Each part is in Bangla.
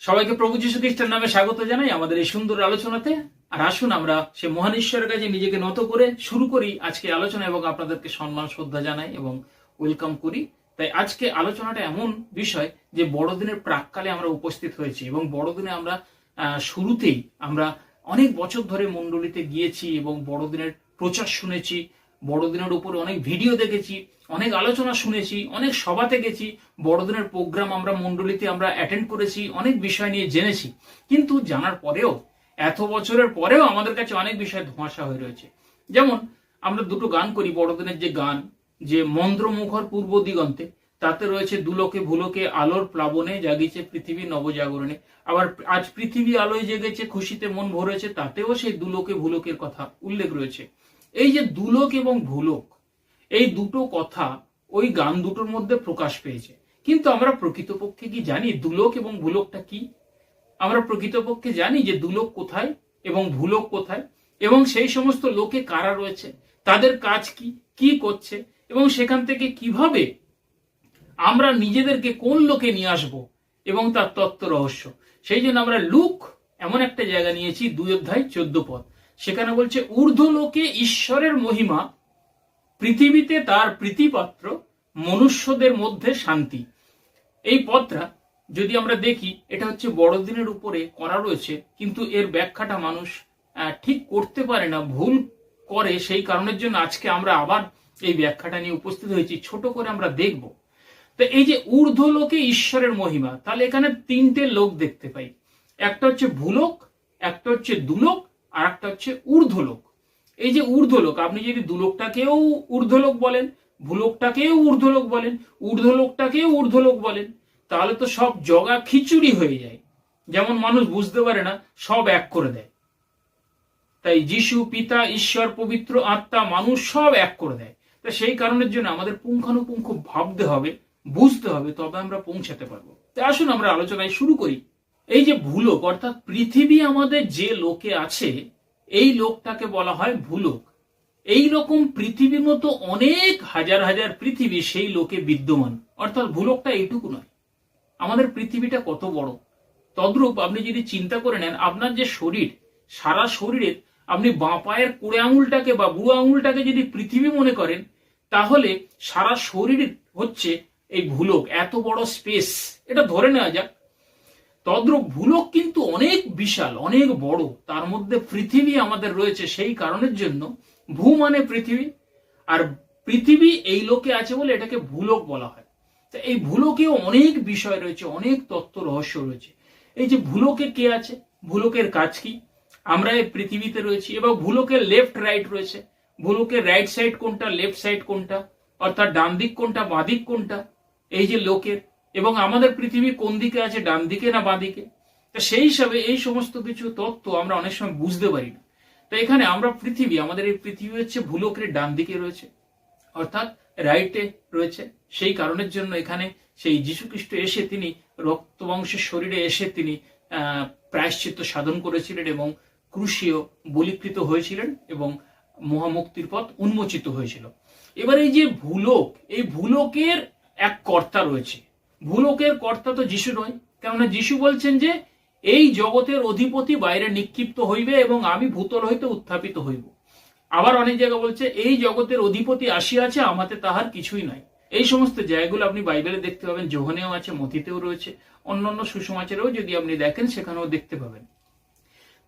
সবাইকে প্রভু যীশু খ্রিস্টের নামে স্বাগত জানাই আমাদের এই সুন্দর আলোচনাতে। আর আসুন আমরা সে মহান ঈশ্বরের কাছে নিজেকে নত করে শুরু করি আজকে আলোচনা এবং আপনাদেরকে সম্মান শ্রদ্ধা জানাই এবং ওয়েলকাম করি। তাই আজকে আলোচনাটা এমন বিষয় যে বড়দিনের প্রাককালে আমরা উপস্থিত হয়েছি এবং বড়দিনে আমরা শুরুতেই আমরা অনেক বছর ধরে মণ্ডলীতে গিয়েছি এবং বড়দিনের প্রচার শুনেছি, বড়দিনের উপরে অনেক ভিডিও দেখেছি, অনেক আলোচনা শুনেছি, অনেক সভাতে গেছি, বড়দিনের প্রোগ্রাম আমরা মণ্ডলীতে আমরা অ্যাটেন্ড করেছি, অনেক বিষয় নিয়ে জেনেছি। কিন্তু জানার পরেও এত বছরের পরেও আমাদের কাছে অনেক বিষয় ধোঁয়াশা হয়ে রয়েছে। যেমন আমরা দুটো গান করি, বড়দিনের যে গান, যে মন্ত্রমুখর পূর্ব দিগন্তে, তাতে রয়েছে দুলোকে ভুলোকে আলোর প্লাবনে জাগিছে পৃথিবী নবজাগরণে। আবার আজ পৃথিবী আলোয় জেগেছে খুশিতে মন ভরেছে, তাতেও সেই দুলোকে ভুলোকের কথা উল্লেখ রয়েছে। এই যে দুলোক এবং ভুলোক, এই দুটো কথা ওই গান দুটোর মধ্যে প্রকাশ পেয়েছে। কিন্তু আমরা প্রকৃতপক্ষে কি জানি দুলোক এবং ভুলোকটা কি? আমরা প্রকৃতপক্ষে জানি যে দুলোক কোথায় এবং ভুলোক কোথায়, এবং সেই সমস্ত লোকে কারা রয়েছে, তাদের কাজ কি, কি করছে, এবং সেখান থেকে কিভাবে আমরা নিজেদেরকে কোন লোকে নিয়ে আসব এবং তার তত্ত্ব রহস্য। সেই জন্য আমরা লুক এমন একটা জায়গা নিয়েছি, 2 অধ্যায় 14 পদ। সেখানে বলছে ঊর্ধ্বলোকে ঈশ্বরের মহিমা, পৃথিবীতে তার প্রীতিপাত্র, মনুষ্যদের মধ্যে শান্তি। এই পদটা যদি আমরা দেখি, এটা হচ্ছে বড়দিনের উপরে করা রয়েছে, কিন্তু এর ব্যাখ্যাটা মানুষ ঠিক করতে পারে না, ভুল করে। সেই কারণের জন্য আজকে আমরা আবার এই ব্যাখ্যাটা নিয়ে উপস্থিত হয়েছি, ছোট করে আমরা দেখব। তো এই যে ঊর্ধ্বলোকে ঈশ্বরের মহিমা, তাহলে এখানে 3টে লোক দেখতে পাই। একটা হচ্ছে ভূলোক, একটা হচ্ছে দুলোক, আর একটা হচ্ছে ঊর্ধ্বলোক। এই যে ঊর্ধ্বলোক, আপনি যদি দুলোকটাকেও ঊর্ধ্বলোক বলেন, ভূলোকটাকেও ঊর্ধ্বলোক বলেন, ঊর্ধ্বলোকটাকেও ঊর্ধ্বলোক বলেন, তাহলে তো সব জগা খিচুড়ি হয়ে যায়। যেমন মানুষ বুঝতে পারে না, সব এক করে দেয়। তাই যিশু, পিতা, ঈশ্বর, পবিত্র আত্মা, মানুষ সব এক করে দেয়। তা সেই কারণের জন্য আমাদের পুঙ্খানুপুঙ্খ ভাবতে হবে, বুঝতে হবে, তবে আমরা পৌঁছাতে পারবো। তাই আসুন আমরা আলোচনায় শুরু করি। এই যে ভূলোক অর্থাৎ পৃথিবী আমাদের যে লোকে আছে, এই লোকটাকে বলা হয় ভূলোক। এই রকম পৃথিবীর মতো অনেক হাজার হাজার পৃথিবী সেই লোকে বিদ্যমান, অর্থাৎ ভূলোকটা এইটুকু নয়। আমাদের পৃথিবীটা কত বড়, তদ্রূপ আপনি যদি চিন্তা করে নেন, আপনার যে শরীর, সারা শরীরের আপনি বাঁ পায়ের কুড়ে আঙুলটাকে বা বুড়ো আঙুলটাকে যদি পৃথিবী মনে করেন, তাহলে সারা শরীর হচ্ছে এই ভূলোক। এত বড় স্পেস, এটা ধরে নেওয়া যাক। তদ্রূপ ভূলোক কিন্তু অনেক বিশাল, অনেক বড়, তার মধ্যে পৃথিবী আমাদের রয়েছে। সেই কারণের জন্য ভূ মানে পৃথিবী, আর পৃথিবী এই লোকে আছে বলে এটাকে ভূলোক বলা হয়। এই ভূলোকেও অনেক বিষয় রয়েছে, অনেক তত্ত্ব রহস্য রয়েছে। এই যে ভূলোকে কে আছে, ভূলোকের কাজ কি, আমরা এই পৃথিবীতে রয়েছি, এবং ভূলোকের লেফট রাইট রয়েছে। ভূলোকের রাইট সাইড কোনটা, লেফট সাইড কোনটা, অর্থাৎ ডান দিক কোনটা, বাঁ দিক কোনটা, এই যে লোকের, এবং আমাদের পৃথিবী কোন দিকে আছে, ডান দিকে না বাঁ দিকে। তা সেই হিসাবে এই সমস্ত কিছু তত্ত্ব আমরা অনেক সময় বুঝতে পারি না। তো এখানে আমরা পৃথিবী, আমাদের এই পৃথিবী হচ্ছে ভূলোকের ডান দিকে রয়েছে, অর্থাৎ রাইটে রয়েছে। সেই কারণের জন্য এখানে সেই যীশু খ্রিস্ট এসে তিনি রক্তবংশের শরীরে এসে তিনি প্রায়শ্চিত্ত সাধন করেছিলেন এবং ক্রুশীয় বলীকৃত হয়েছিলেন এবং মহামুক্তির পথ উন্মোচিত হয়েছিল। এবার এই যে ভূলোক, এই ভূলোকের এক কর্তা রয়েছে। ভূলোকের কর্তা তো যীশু নয়, কেননা যীশু বলছেন যে এই জগতের অধিপতি বাইরে নিক্ষিপ্ত হইবে এবং আমি ভূতল হইতে উত্থাপিত হইব। আবার অনেক জায়গা বলছে এই জগতের অধিপতি আসিয়াছে, আমাতে তাহার কিছুই নাই। এই সমস্ত জায়গাগুলো আপনি বাইবেলে দেখতে পাবেন, যোহনেও আছে, মথিতেও রয়েছে, অন্যান্য সুসমাচারেও যদি আপনি দেখেন সেখানেও দেখতে পাবেন।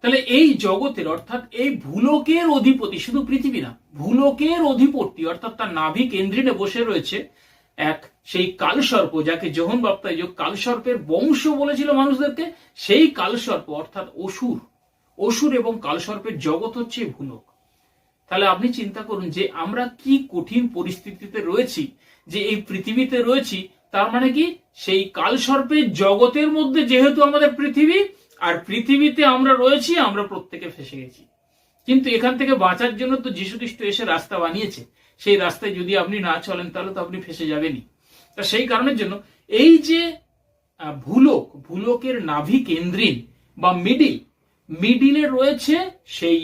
তাহলে এই জগতের অর্থাৎ এই ভূলোকের অধিপতি, শুধু পৃথিবী না, ভূলোকের অধিপতি অর্থাৎ তার নাভি কেন্দ্রিনে বসে রয়েছে এক সেই কালসর্প, যাকে যোহন বাপ্তায় কালসর্পের বংশ বলেছিল মানুষদেরকে। সেই কালসর্প অর্থাৎ অসুর, অসুর এবং কালসর্পের জগৎ হচ্ছে ভূলোক। তাহলে আপনি চিন্তা করুন যে আমরা কি কঠিন পরিস্থিতিতে রয়েছি, যে এই পৃথিবীতে রয়েছি। তার মানে কি, সেই কালসর্পের জগতের মধ্যে যেহেতু আমাদের পৃথিবী, আর পৃথিবীতে আমরা রয়েছি, আমরা প্রত্যেকে ফেসে গেছি। কিন্তু এখান থেকে বাঁচার জন্য তো যীশু খ্রিস্ট এসে রাস্তা বানিয়েছে। সেই রাস্তায় যদি আপনি না চলেন তাহলে তো আপনি ফেসে যাবেনই। তা সেই কারণের জন্য এই যে ভূলোক, ভূলোকের নাভি কেন্দ্রিন বা মিডিলে রয়েছে সেই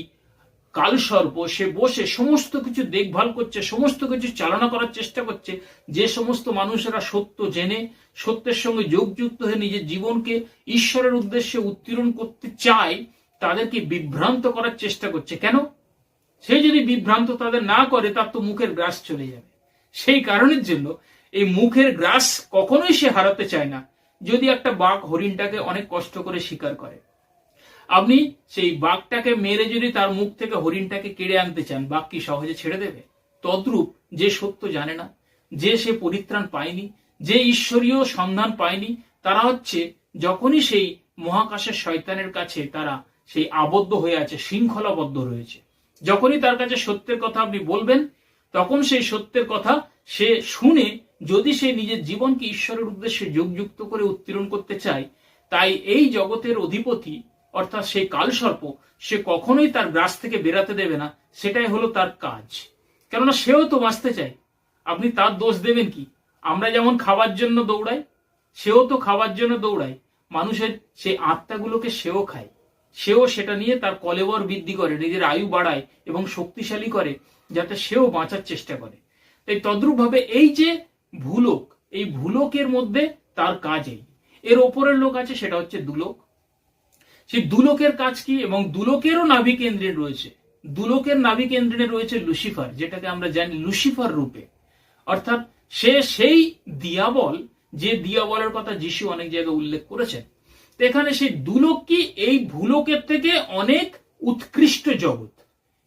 কালসর্প সে বসে সমস্ত কিছু দেখভাল করছে, সমস্ত কিছু চালনা করার চেষ্টা করছে। যে সমস্ত মানুষেরা সত্য জেনে সত্যের সঙ্গে যোগযুক্ত হয়ে নিজের জীবনকে ঈশ্বরের উদ্দেশ্যে উত্তীর্ণ করতে চায়, তাদেরকে বিভ্রান্ত করার চেষ্টা করছে। কেন? সে যদি বিভ্রান্ত তাদের না করে, তার তো মুখের গ্রাস চলে যাবে। সেই কারণের জন্য এই মুখের গ্রাস কখনোই সে হারাতে চায় না। যদি একটা বাঘ হরিণটাকে অনেক কষ্ট করে শিকার করে, আপনি সেই বাঘটাকে মেরে যদি তার মুখ থেকে হরিণটাকে কেড়ে আনতে চান, বাঘ কি সহজে ছেড়ে দেবে? তদ্রূপ যে সত্য জানে না, যে সে পরিত্রাণ পায়নি, যে ঈশ্বরীয় সন্ধান পায়নি, তারা হচ্ছে যখনই সেই মহাকাশের শয়তানের কাছে তারা সেই আবদ্ধ হয়ে আছে, শৃঙ্খলাবদ্ধ রয়েছে। যখনই তার কাছে সত্যের কথা আপনি বলবেন, তখন সেই সত্যের কথা সে শুনে যদি সে নিজের জীবনকে ঈশ্বরের উদ্দেশ্যে যোগযুক্ত করে উত্তীর্ণ করতে চায়, তাই এই জগতের অধিপতি অর্থাৎ সেই কালসর্প সে কখনোই তার গ্রাস থেকে বেরাতে দেবে না। সেটাই হলো তার কাজ। কেননা সেও তো বাঁচতে চায়। আপনি তার দোষ দেবেন কি? আমরা যেমন খাবার জন্য দৌড়াই, সেও তো খাবার জন্য দৌড়ায়। মানুষের সেই আত্মাগুলোকে সেও খায়, সেও সেটা নিয়ে তার কলেবর বৃদ্ধি করে, নিজের আয়ু বাড়ায় এবং শক্তিশালী করে, যাতে সেও বাঁচার চেষ্টা করে। তাই তদ্রূপ ভাবে এই যে ভূলোক, এই ভূলোকের মধ্যে তার কাজ এই। এর ওপরের লোক আছে, সেটা হচ্ছে দুলোক। সেই দুলোকের কাজ কি? এবং দুলোকেরও নাভি কেন্দ্রে রয়েছে, দুলোকের নাভি কেন্দ্রে রয়েছে লুসিফার, যেটাকে আমরা জানি লুসিফার রূপে। অর্থাৎ সে সেই দিয়াবল, যে দিয়াবলের কথা যিশু অনেক জায়গায় উল্লেখ করেছেন। এখানে সেই দুলোক কি? এই ভূলোকের থেকে অনেক উৎকৃষ্ট জগৎ।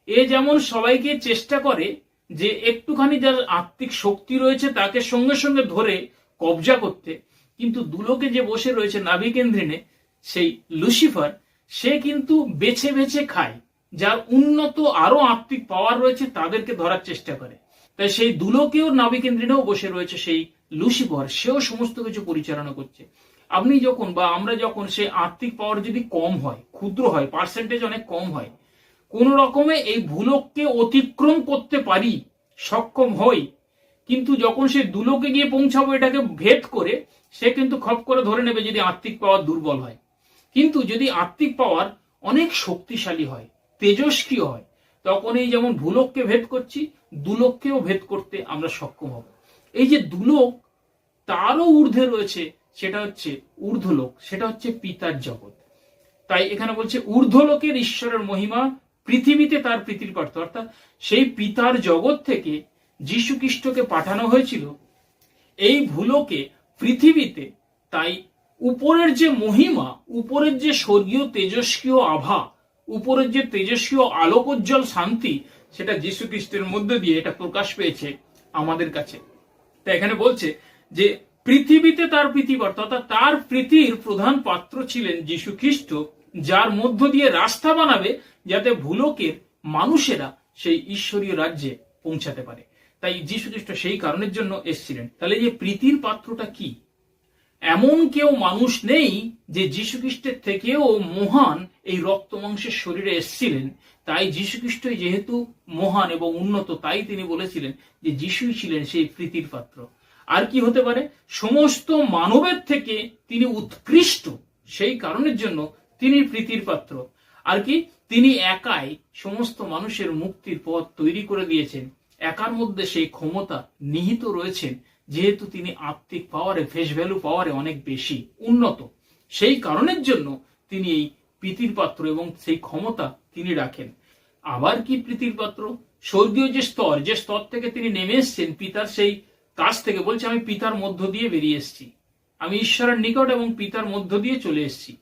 এ যেমন সবাইকে চেষ্টা করে যে একটুখানি যার আত্মিক শক্তি রয়েছে তাকে সঙ্গে সঙ্গে ধরে কবজা করতে, কিন্তু দুলোকে যে বসে রয়েছে নাভি কেন্দ্রিনে সেই লুসিফার, সে কিন্তু বেছে বেছে খায়, যার উন্নত আরো আত্মিক পাওয়ার রয়েছে তাদেরকে ধরার চেষ্টা করে। তাই সেই দুলোকেও নাভি কেন্দ্রিনেও বসে রয়েছে সেই লুসিফার, সেও সমস্ত কিছু পরিচালনা করছে। আপনি যখন বা আমরা যখন সেই আত্মিক পাওয়ার যদি কম হয়, ক্ষুদ্র হয়, পার্সেন্টেজ অনেক কম হয়, কোন রকমে এই ভূলোককে অতিক্রম করতে পারি, সক্ষম হই, কিন্তু যখন সে দুলোকে গিয়ে পৌঁছাবো এটাকে ভেদ করে, সে কিন্তু খপ করে ধরে নেবে যদি আত্মিক পাওয়ার দুর্বল হয়। কিন্তু যদি আত্মিক পাওয়ার অনেক শক্তিশালী হয়, তেজস্ক্রিয় হয়, তখন এই যেমন ভূলোককে ভেদ করছি, দুলোককেও ভেদ করতে আমরা সক্ষম হব। এই যে দুলোক, তারও ঊর্ধ্বে রয়েছে, সেটা হচ্ছে ঊর্ধ্বলোক, সেটা হচ্ছে পিতার জগৎ। তাই এখানে বলছে ঊর্ধ্বলোকের ঈশ্বরের মহিমা পৃথিবীতে তার প্রীতির পার্থ, অর্থাৎ সেই পিতার জগৎ থেকে যীশু খ্রিস্টকে পাঠানো হয়েছিল এই ভূলোকে, পৃথিবীতে। তাই উপরের যে মহিমা, উপরের যে স্বর্গীয় তেজস্ক্রিয় আভা, উপরের যে তেজস্ক্রিয় আলোকোজ্জ্বল শান্তি, সেটা যীশু খ্রিস্টের মধ্যে দিয়ে এটা প্রকাশ পেয়েছে আমাদের কাছে। তাই এখানে বলছে যে পৃথিবীতে তার প্রীতিপাত্র, অর্থাৎ তার প্রীতির প্রধান পাত্র ছিলেন যীশু খ্রিস্ট, যার মধ্য দিয়ে রাস্তা বানাবে যাতে ভূলোকের মানুষেরা সেই ঈশ্বরীয় রাজ্যে পৌঁছাতে পারে। তাই যীশু খ্রিস্ট সেই কারণের জন্য এসেছিলেন। তাহলে যে প্রীতির পাত্রটা কি? এমন কেউ মানুষ নেই যে যীশু খ্রিস্টের থেকেও মহান এই রক্ত মাংসের শরীরে এসেছিলেন। তাই যীশু খ্রিস্টই যেহেতু মহান এবং উন্নত, তাই তিনি বলেছিলেন যে যিশুই ছিলেন সেই প্রীতির পাত্র। আর কি হতে পারে? সমস্ত মানবের থেকে তিনি উৎকৃষ্ট, সেই কারণের জন্য তিনি প্রীতির পাত্র। আর কি? তিনি একাই সমস্ত মানুষের মুক্তির পথ তৈরি করে দিয়েছেন। একার মধ্যে সেই ক্ষমতা নিহিত রয়েছেন, যেহেতু তিনি আত্মিক পাওয়ারে, ফেস ভ্যালু পাওয়ারে অনেক বেশি উন্নত। সেই কারণের জন্য তিনি এই প্রীতির পাত্র এবং সেই ক্ষমতা তিনি রাখেন। আবার কি প্রীতির পাত্র? স্বর্গীয় যে স্তর, যে স্তর থেকে তিনি নেমে এসছেন পিতার সেই কাছ থেকে, বলছে আমি পিতার মধ্য দিয়ে বেরিয়ে এসেছি, আমি ঈশ্বরের নিকট এবং পিতার মধ্য দিয়ে চলে এসেছি।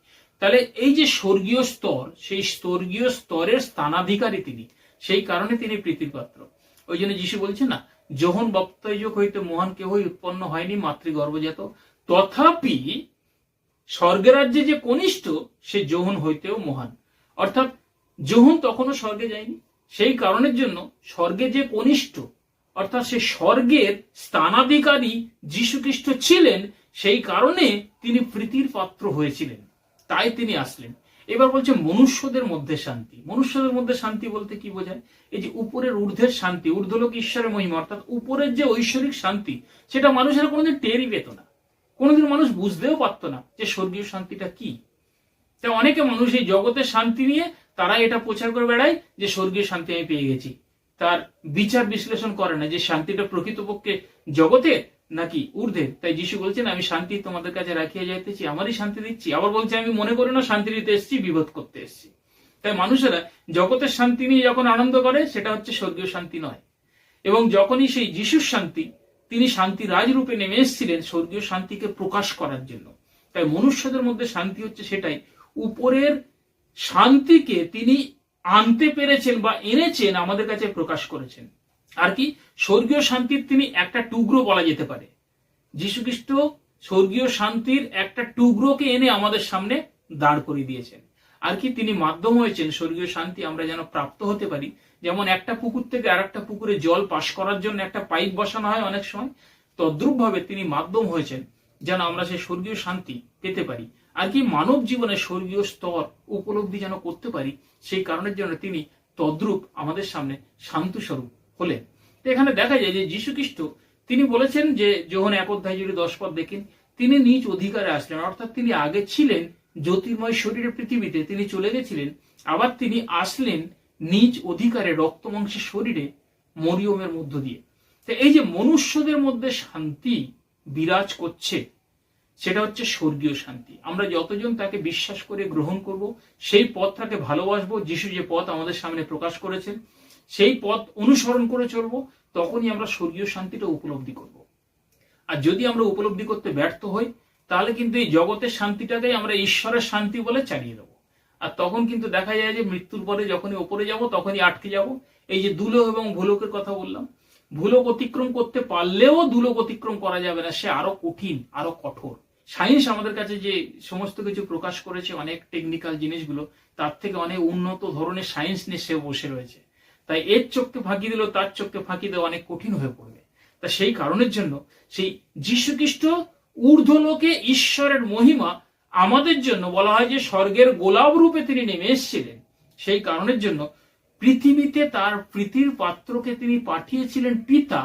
তাহলে এই যে স্বর্গীয় স্তর, সেই স্বর্গীয় স্তরের স্থানাধিকারী তিনি, সেই কারণে তিনি প্রীতির পাত্র। ওই জন্য যিশু বলছে না, যোহন বপ্তাইজক হইতে মহান কেহই উৎপন্ন হয়নি, মাতৃগর্ভজাত, তথাপি স্বর্গের রাজ্যে যে কনিষ্ঠ, সে যোহন হইতেও মহান। অর্থাৎ যোহন তখনও স্বর্গে যায়নি, সেই কারণের জন্য স্বর্গে যে কনিষ্ঠ, অর্থাৎ সে স্বর্গের স্থানাধিকারী যীশু খ্রিস্ট ছিলেন, সেই কারণে তিনি প্রীতির পাত্র হয়েছিলেন, তাই তিনি আসলেন। এবার বলছে মনুষ্যদের মধ্যে শান্তি। মনুষ্যদের মধ্যে শান্তি বলতে কি বোঝায়? এই যে উপরের ঊর্ধ্বের শান্তি, ঊর্ধ্বলোক ঈশ্বরের মহিমা, অর্থাৎ উপরের যে ঐশ্বরিক শান্তি, সেটা মানুষেরা কোনোদিন টেরই পেত না, কোনোদিন মানুষ বুঝতেও পারত না যে স্বর্গীয় শান্তিটা কি। তাই অনেকে মানুষ এই জগতের শান্তি নিয়ে তারা এটা প্রচার করে বেড়ায় যে স্বর্গীয় শান্তি আমি পেয়ে গেছি। তার বিচার বিশ্লেষণ করে না যে শান্তিটা প্রকৃতপক্ষে জগতের নাকি ঊর্ধ্বের। তাই যিশু বলছেন, আমি শান্তি তোমাদের কাছে রাখিয়া যাইতেছি, আমারই শান্তি দিচ্ছি। আবার বলছে, আমি মনে করি না শান্তি দিতে এসেছি, বিভেদ করতে এসেছি। তাই মানুষেরা জগতের শান্তি নিয়ে যখন আনন্দ করে, সেটা হচ্ছে স্বর্গীয় শান্তি নয়। এবং যখনই সেই যিশুর শান্তি, তিনি শান্তি রাজরূপে নেমে এসেছিলেন স্বর্গীয় শান্তিকে প্রকাশ করার জন্য। তাই মনুষ্যদের মধ্যে শান্তি হচ্ছে সেটাই, উপরের শান্তিকে তিনি আনতে পেরেছেন বা এনেছেন, আমাদের কাছে প্রকাশ করেছেন। আর কি, স্বর্গীয় শান্তির তিনি একটা টুকরো বলা যেতে পারে। যীশু খ্রিস্ট স্বর্গীয় শান্তির একটা টুকরোকে এনে আমাদের সামনে দাঁড় করিয়ে দিয়েছেন। আর কি, তিনি মাধ্যম হয়েছেন স্বর্গীয় শান্তি আমরা যেন প্রাপ্ত হতে পারি। যেমন একটা পুকুর থেকে আর একটা পুকুরে জল পাস করার জন্য একটা পাইপ বসানো হয় অনেক সময়, তদ্রূপ ভাবে তিনি মাধ্যম হয়েছেন যেন আমরা সেই স্বর্গীয় শান্তি পেতে পারি। আর কি, মানব জীবনে স্বর্গীয় স্তর উপলব্ধি যেন করতে পারি, সেই কারণের জন্য তিনি তদ্রূপ আমাদের সামনে শান্ত স্বরূপ হলেন। তো এখানে দেখা যায় যে যীশু খ্রিস্ট তিনি বলেছেন যে যোহন 1:10 দেখেন, তিনি নিজ অধিকারে আসলেন, অর্থাৎ তিনি আগে ছিলেন জ্যোতির্ময় শরীরে পৃথিবীতে, তিনি চলে গেছিলেন, আবার তিনি আসলেন নিজ অধিকারে রক্ত মাংসের শরীরে মরিয়মের মধ্য দিয়ে। তো এই যে মনুষ্যদের মধ্যে শান্তি বিরাজ করছে, সেটা হচ্ছে স্বর্গীয় শান্তি। আমরা যতজন তাকে বিশ্বাস করে গ্রহণ করব, সেই পথটাকে ভালোবাসবো, যিশু যে পথ আমাদের সামনে প্রকাশ করেছেন সেই পথ অনুসরণ করে চলবো, তখনই আমরা স্বর্গীয় শান্তিটা উপলব্ধি করব। আর যদি আমরা উপলব্ধি করতে ব্যর্থ হই, তাহলে কিন্তু এই জগতের শান্তিটাকেই আমরা ঈশ্বরের শান্তি বলে চালিয়ে দেবো। আর তখন কিন্তু দেখা যায় যে মৃত্যুর পরে যখনই ওপরে যাব, তখনই আটকে যাব। এই যে দুলোক এবং ভূলোকের কথা বললাম, ভূলোক অতিক্রম করতে পারলেও দুলোক অতিক্রম করা যাবে না, সে আরো কঠিন, আরো কঠোর। সায়েন্স আমাদের কাছে যে সমস্ত কিছু প্রকাশ করেছে, অনেক টেকনিক্যাল জিনিসগুলো, তার থেকে অনেক উন্নত ধরনের সায়েন্স নিয়ে সে বসে রয়েছে। তাই এর চোখকে ফাঁকি দিল, তার চোখকে ফাঁকি দেওয়া অনেক কঠিন হয়ে পড়বে। তা সেই কারণের জন্য সেই যীশু খ্রিস্ট ঊর্ধ্বলোকে ঈশ্বরের মহিমা আমাদের জন্য বলা হয় যে স্বর্গের গোলাপ রূপে তিনি নেমে এসেছিলেন। সেই কারণের জন্য পৃথিবীতে তার প্রীতির পাত্রকে তিনি পাঠিয়েছিলেন পিতা,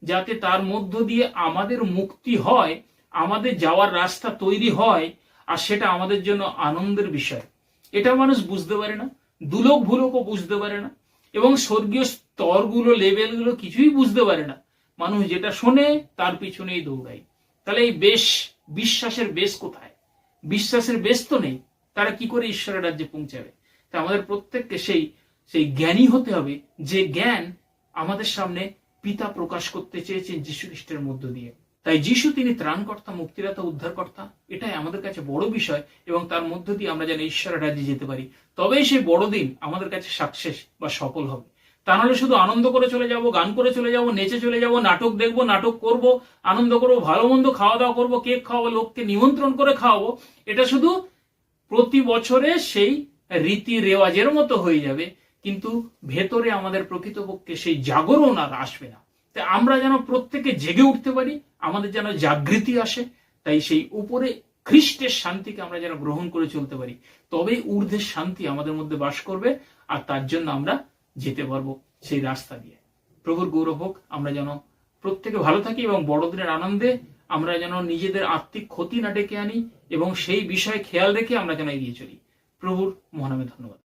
যাতে তার মধ্য দিয়ে আমাদের মুক্তি হয়, আমাদের যাওয়ার রাস্তা তৈরি হয়। আর সেটা আমাদের জন্য আনন্দের বিষয়। এটা মানুষ বুঝতে পারে না, দুলোক ভুলোকও বুঝতে পারে না, এবং স্বর্গীয় স্তরগুলো, লেভেলগুলো কিছুই বুঝতে পারে না। মানুষ যেটা শোনে তার পিছনেই দৌড়ায়। তাহলে এই বিশ্বাসের বেশ কোথায়? বিশ্বাসের বেশ তো নেই, তারা কি করে ঈশ্বরের রাজ্যে পৌঁছাবে? তা আমাদের প্রত্যেককে সেই জ্ঞানী হতে হবে, যে জ্ঞান আমাদের সামনে পিতা প্রকাশ করতে চেয়েছেন যীশু খ্রিস্টের মধ্য দিয়ে। তাই যিশু তিনি ত্রাণকর্তা, মুক্তিদাতা, উদ্ধারকর্তা, এটাই আমাদের কাছে বড় বিষয়। এবং তার মধ্য দিয়ে আমরা যেন ঈশ্বরের রাজ্যে যেতে পারি, তবেই সেই বড়দিন আমাদের কাছে সাকসেস বা সফল হবে। তা নাহলে শুধু আনন্দ করে চলে যাব, গান করে চলে যাব, নেচে চলে যাব, নাটক দেখবো, নাটক করব, আনন্দ করবো, ভালো মন্দ খাওয়া দাওয়া করবো, কেক খাওয়াবো, লোককে নিমন্ত্রণ করে খাওয়াবো, এটা শুধু প্রতি বছরে সেই রীতি রেওয়াজের মতো হয়ে যাবে, কিন্তু ভেতরে আমাদের প্রকৃতপক্ষে সেই জাগরণ আর আসবে না। তাই আমরা যেন প্রত্যেকে জেগে উঠতে পারি, আমাদের যেন জাগৃতি আসে। তাই সেই উপরে খ্রিস্টের শান্তিকে আমরা যেন গ্রহণ করে চলতে পারি, তবেই ঊর্ধ্বের শান্তি আমাদের মধ্যে বাস করবে। আর তার জন্য আমরা যেতে পারবো সেই রাস্তা দিয়ে। প্রভুর গৌরব হোক। আমরা যেন প্রত্যেকে ভালো থাকি এবং বড়দিনের আনন্দে আমরা যেন নিজেদের আত্মিক ক্ষতি না ডেকে আনি, এবং সেই বিষয়ে খেয়াল রেখে আমরা যেন এগিয়ে চলি। প্রভুর মহানামে ধন্যবাদ।